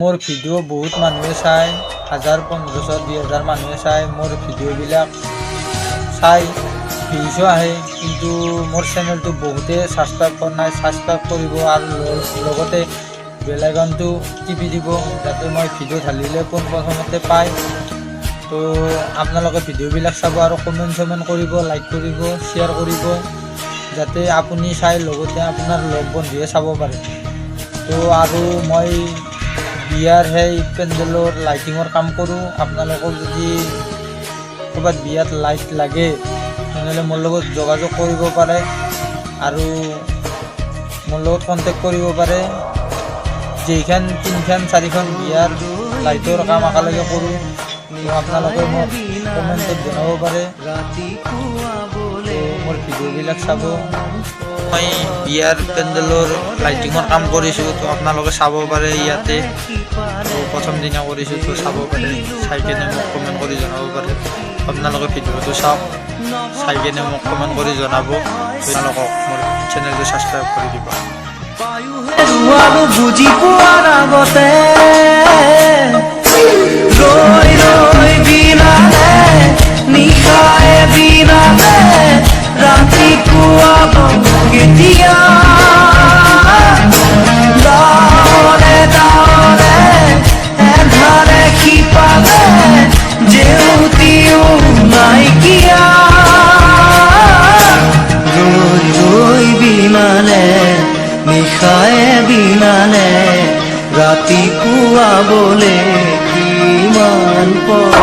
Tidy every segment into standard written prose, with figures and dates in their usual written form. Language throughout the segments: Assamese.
मोर भिडिओ बहुत मानुहे चाय 1500 2000 मानुहे चाय मोर भिडिओ चाय ভিউজো আহে কিন্তু মোর চেনেলটো বহুতে সাবস্ক্রাইব কৰা নাই সাবস্ক্ৰাইব কৰিব আৰু লগতে বেল আইকনটো টিপি দিব যাতে মই ভিডিও ঢালিলে প্ৰথমতে পায়। তো আপোনালোকে ভিডিওবিলাক চাব আৰু কমেন্ট কৰিব লাইক কৰিব শ্বেয়াৰ কৰিব যাতে আপুনি চাই লগতে আপোনাৰ লগ বন্ধুৱে চাব পাৰে। তো আৰু মই বিয়াৰ সেই পেণ্ডেলৰ লাইটিঙৰ কাম কৰোঁ। আপোনালোকক যদি ক'ৰবাত বিয়াত লাইট লাগে তেনেহ'লে মোৰ লগত যোগাযোগ কৰিব পাৰে আৰু মোৰ লগত কণ্টেক্ট কৰিব পাৰে। যেইখন 3খন 4খন বিয়াৰ লাইটৰ কাম একেলগে কৰোঁ আপোনালোকে মোক কমেণ্টত জনাব পাৰে। মোৰ ভিডিঅ'বিলাক চাব। মই বিয়াৰ পেণ্ডেলৰ লাইটিঙৰ কাম কৰিছোঁ তো আপোনালোকে চাব পাৰে ইয়াতে। প্ৰথম দিনা কৰিছোঁ তো চাব পাৰে চাই কিনে মোক কমেণ্ট কৰি জনাব পাৰে। আপোনালোকে ভিডিঅ'টো চাওক চাই কিনে মোক কমেণ্ট কৰি জনাব। আপোনালোকক মোৰ চেনেলটো ছাবস্ক্ৰাইব কৰি দিব। বুজি পোৱাৰ আগতে ৰৈ ৰৈ বিনালে নিশায়ে বিনালে ৰাতিপুৱা কেতিয়া ডাৱৰে ডাৱৰে এধাৰে শিপালে জেউতিও নাইকিয়া ৰৈ ৰৈ বিনালে নিশায়ে বিনালে ৰাতিপুৱা বলে কিমান পৰ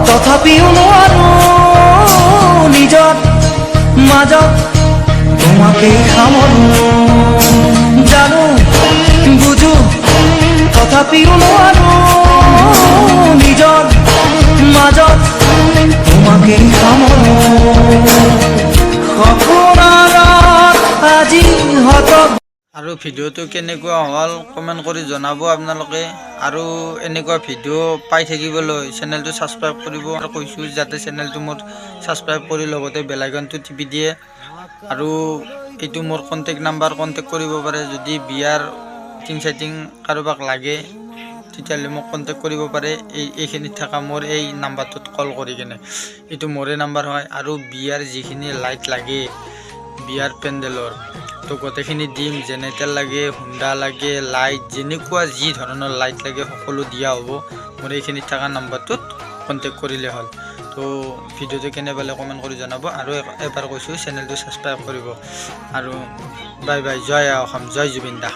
তথাপিও নোৱাৰো নিজৰ মাজত তোমাকে সামৰো জানো বুজো তথাপিও নোৱাৰো নিজৰ মাজত তোমাকে সামৰো সপোনত আজি হত। আৰু ভিডিঅ'টো কেনেকুৱা হ'ল কমেণ্ট কৰি জনাব আপোনালোকে। আৰু এনেকুৱা ভিডিঅ' পাই থাকিবলৈ চেনেলটো ছাবস্ক্ৰাইব কৰিব আৰু কৈছোঁ যাতে চেনেলটো মোৰ ছাবস্ক্ৰাইব কৰি লগতে বেল আইকনটো টিপি দিয়ে। আৰু এইটো মোৰ কণ্টেক্ট নাম্বাৰ কণ্টেক্ট কৰিব পাৰে। যদি বিয়াৰ টিং কাৰোবাক লাগে তেতিয়াহ'লে মোক কণ্টেক্ট কৰিব পাৰে এইখিনিত থকা মোৰ এই নাম্বাৰটোত কল কৰি কিনে। এইটো মোৰে নাম্বাৰ হয়। আৰু বিয়াৰ যিখিনি লাইট লাগে বিয়াৰ পেণ্ডেলৰ তো গোটেইখিনি দিম। জেনেৰেটৰ লাগে হুণ্ডা লাগে লাইট যেনেকুৱা যি ধৰণৰ লাইট লাগে সকলো দিয়া হ'ব। মোৰ এইখিনিত থকা নাম্বাৰটোত কণ্টেক্ট কৰিলে হ'ল। তো ভিডিঅ'টো কেনে পালে কমেণ্ট কৰি জনাব। আৰু এবাৰ কৈছোঁ চেনেলটো ছাবস্ক্ৰাইব কৰিব। আৰু বাই বাই। জয় অসম, জয় জুবিন দা।